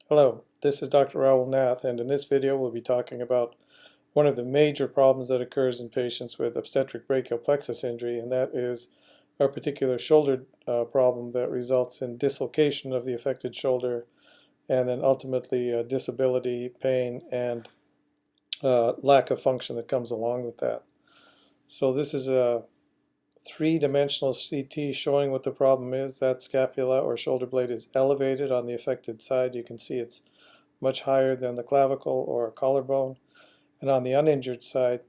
Hello, this is Dr. Nath, and in this video we'll be talking about one of the major problems that occurs in patients with obstetric brachial plexus injury, and that is a particular shoulder problem that results in dislocation of the affected shoulder and then ultimately disability, pain, and lack of function that comes along with that. So this is a three-dimensional CT showing what the problem is. That scapula or shoulder blade is elevated on the affected side. You can see it's much higher than the clavicle or collarbone. And on the uninjured side,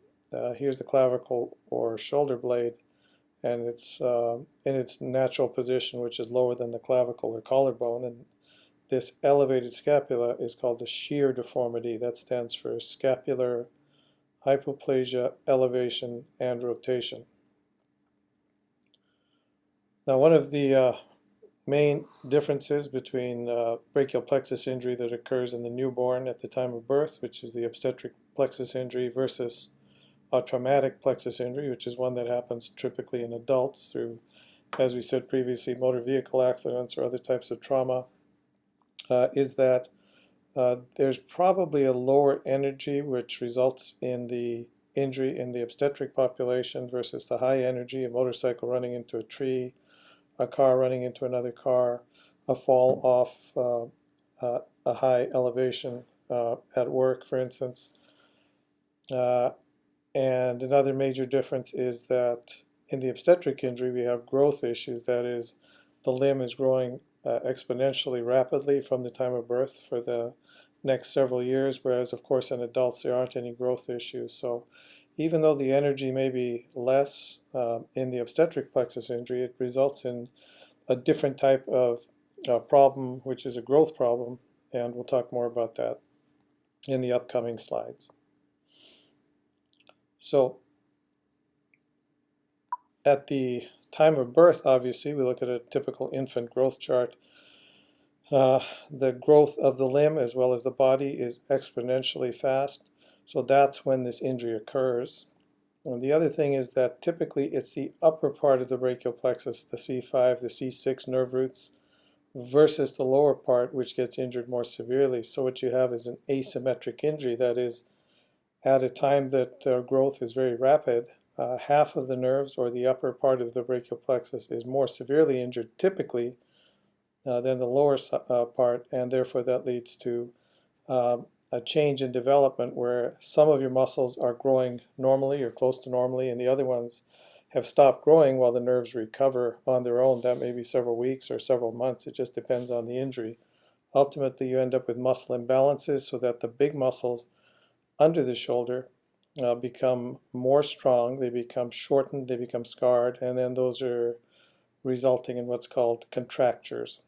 here's the clavicle or shoulder blade, and it's in its natural position, which is lower than the clavicle or collarbone. And this elevated scapula is called a shear deformity. That stands for scapular hypoplasia, elevation, and rotation. Now, one of the main differences between brachial plexus injury that occurs in the newborn at the time of birth, which is the obstetric plexus injury, versus a traumatic plexus injury, which is one that happens typically in adults through, as we said previously, motor vehicle accidents or other types of trauma, is that there's probably a lower energy which results in the injury in the obstetric population versus the high energy, a motorcycle running into a tree, a car running into another car, a fall off a high elevation at work, for instance. And another major difference is that in the obstetric injury we have growth issues. That is, the limb is growing exponentially rapidly from the time of birth for the next several years, whereas of course in adults there aren't any growth issues. So even though the energy may be less in the obstetric plexus injury, it results in a different type of problem, which is a growth problem, and we'll talk more about that in the upcoming slides. So at the time of birth, obviously, we look at a typical infant growth chart. The growth of the limb as well as the body is exponentially fast. So that's when this injury occurs. And the other thing is that typically it's the upper part of the brachial plexus, the C5, the C6 nerve roots, versus the lower part, which gets injured more severely. So what you have is an asymmetric injury. That is, at a time that growth is very rapid, half of the nerves or the upper part of the brachial plexus is more severely injured typically than the lower part, and therefore that leads to a change in development where some of your muscles are growing normally or close to normally and the other ones have stopped growing while the nerves recover on their own. That may be several weeks or several months. It just depends on the injury. Ultimately, you end up with muscle imbalances so that the big muscles under the shoulder become more strong, they become shortened, they become scarred, and then those are resulting in what's called contractures.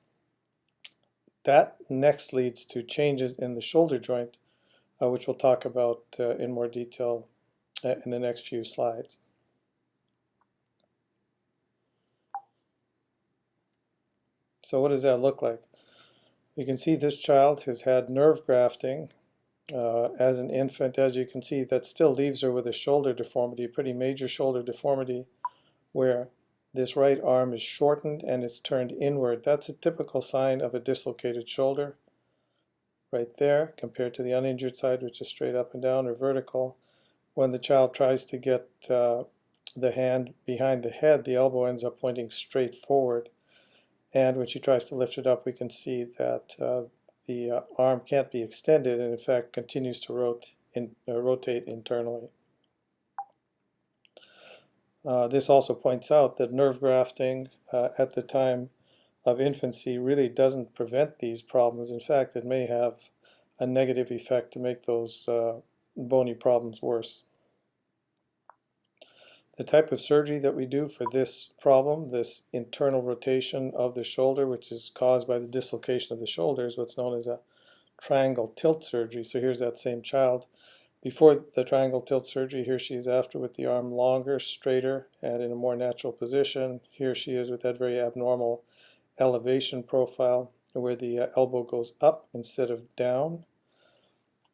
That next leads to changes in the shoulder joint, which we'll talk about in more detail in the next few slides. So what does that look like? You can see this child has had nerve grafting as an infant. As you can see, that still leaves her with a shoulder deformity, a pretty major shoulder deformity, where this right arm is shortened and it's turned inward. That's a typical sign of a dislocated shoulder right there, compared to the uninjured side, which is straight up and down or vertical. When the child tries to get the hand behind the head, the elbow ends up pointing straight forward. And when she tries to lift it up, we can see that the arm can't be extended and in fact continues to rotate internally. This also points out that nerve grafting at the time of infancy really doesn't prevent these problems. In fact, it may have a negative effect to make those bony problems worse. The type of surgery that we do for this problem, this internal rotation of the shoulder, which is caused by the dislocation of the shoulder, is what's known as a triangle tilt surgery. So here's that same child. Before the triangle tilt surgery, here she is after with the arm longer, straighter, and in a more natural position. Here she is with that very abnormal elevation profile where the elbow goes up instead of down.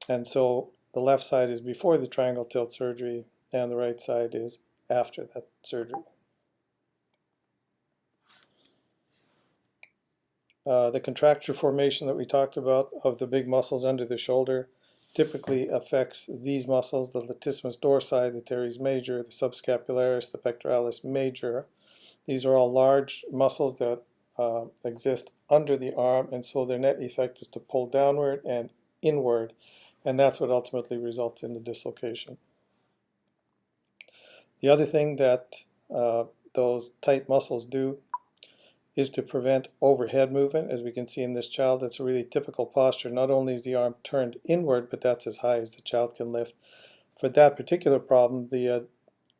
And so the left side is before the triangle tilt surgery and the right side is after that surgery. the contracture formation that we talked about of the big muscles under the shoulder typically affects these muscles, the latissimus dorsi, the teres major, the subscapularis, the pectoralis major. These are all large muscles that exist under the arm, and so their net effect is to pull downward and inward, and that's what ultimately results in the dislocation. The other thing that those tight muscles do is to prevent overhead movement. As we can see in this child, it's a really typical posture. Not only is the arm turned inward, but that's as high as the child can lift. For that particular problem, the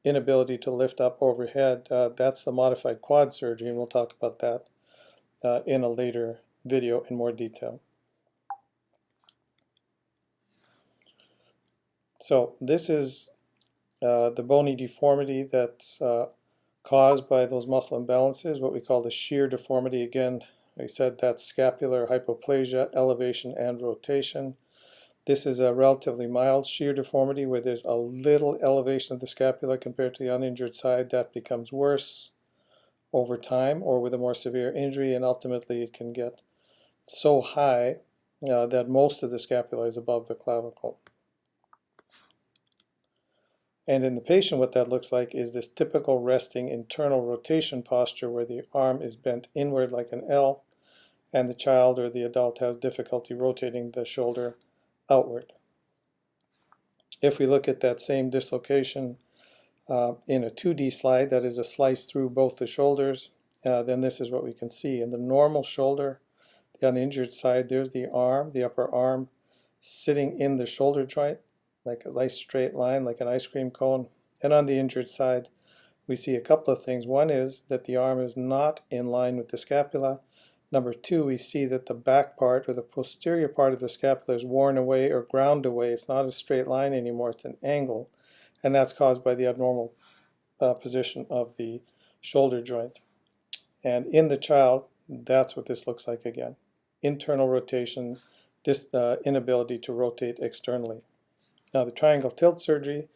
inability to lift up overhead, that's the modified quad surgery, and we'll talk about that in a later video in more detail. So this is the bony deformity that's caused by those muscle imbalances, what we call the shear deformity. Again, I said that's scapular hypoplasia, elevation, and rotation. This is a relatively mild shear deformity where there's a little elevation of the scapula compared to the uninjured side. That becomes worse over time or with a more severe injury, and ultimately it can get so high that most of the scapula is above the clavicle. And in the patient, what that looks like is this typical resting internal rotation posture where the arm is bent inward like an L, and the child or the adult has difficulty rotating the shoulder outward. If we look at that same dislocation in a 2D slide, that is a slice through both the shoulders, then this is what we can see. In the normal shoulder, the uninjured side, there's the arm, the upper arm, sitting in the shoulder joint, like a nice straight line, like an ice cream cone. And on the injured side, we see a couple of things. One is that the arm is not in line with the scapula. Number two, we see that the back part or the posterior part of the scapula is worn away or ground away. It's not a straight line anymore, it's an angle. And that's caused by the abnormal position of the shoulder joint. And in the child, that's what this looks like again. Internal rotation, this inability to rotate externally. Now the triangle tilt surgery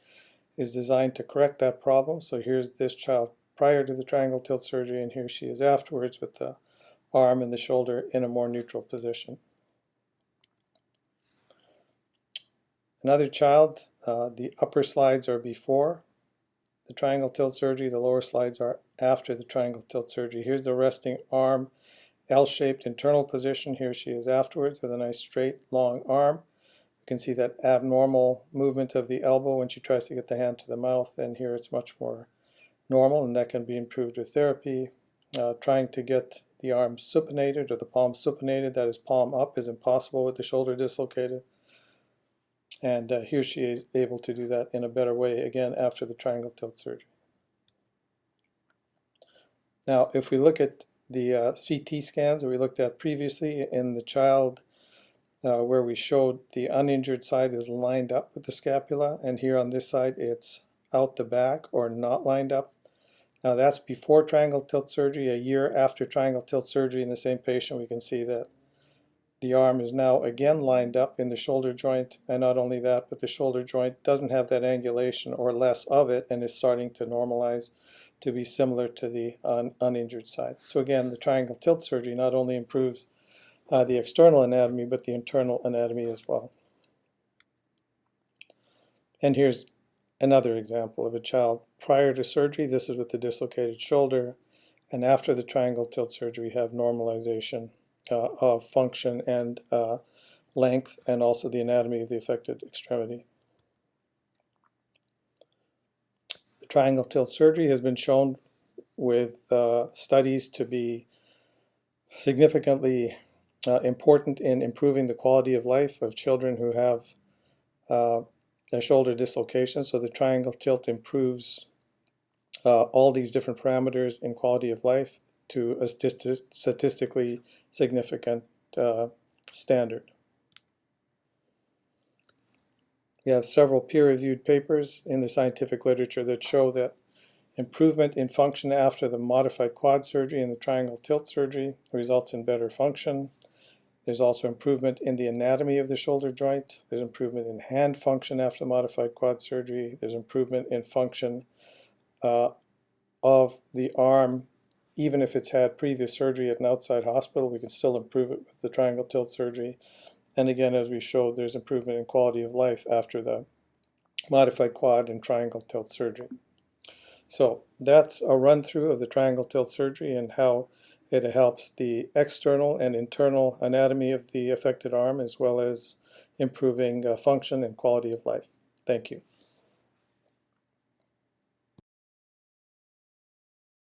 is designed to correct that problem. So here's this child prior to the triangle tilt surgery, and here she is afterwards with the arm and the shoulder in a more neutral position. Another child, the upper slides are before the triangle tilt surgery, the lower slides are after the triangle tilt surgery. Here's the resting arm, L-shaped internal position. Here she is afterwards with a nice straight long arm. You can see that abnormal movement of the elbow when she tries to get the hand to the mouth, and here it's much more normal, and that can be improved with therapy. Trying to get the arm supinated or the palm supinated, that is palm up, is impossible with the shoulder dislocated. And here she is able to do that in a better way, again, after the triangle tilt surgery. Now, if we look at the CT scans that we looked at previously in the child where we showed the uninjured side is lined up with the scapula, and here on this side it's out the back or not lined up. Now that's before triangle tilt surgery. A year after triangle tilt surgery in the same patient, we can see that the arm is now again lined up in the shoulder joint, and not only that, but the shoulder joint doesn't have that angulation or less of it, and is starting to normalize to be similar to the uninjured side. So again, the triangle tilt surgery not only improves the external anatomy, but the internal anatomy as well. And here's another example of a child prior to surgery. This is with the dislocated shoulder, and after the triangle tilt surgery, we have normalization of function and length, and also the anatomy of the affected extremity. The triangle tilt surgery has been shown with studies to be significantly important in improving the quality of life of children who have a shoulder dislocation. So the triangle tilt improves all these different parameters in quality of life to a statistically significant standard. We have several peer-reviewed papers in the scientific literature that show that improvement in function after the modified quad surgery and the triangle tilt surgery results in better function. There's also improvement in the anatomy of the shoulder joint. There's improvement in hand function after modified quad surgery. There's improvement in function of the arm even if it's had previous surgery at an outside hospital, we can still improve it with the triangle tilt surgery. And again, as we showed, there's improvement in quality of life after the modified quad and triangle tilt surgery. So that's a run through of the triangle tilt surgery and how it helps the external and internal anatomy of the affected arm, as well as improving function and quality of life. Thank you.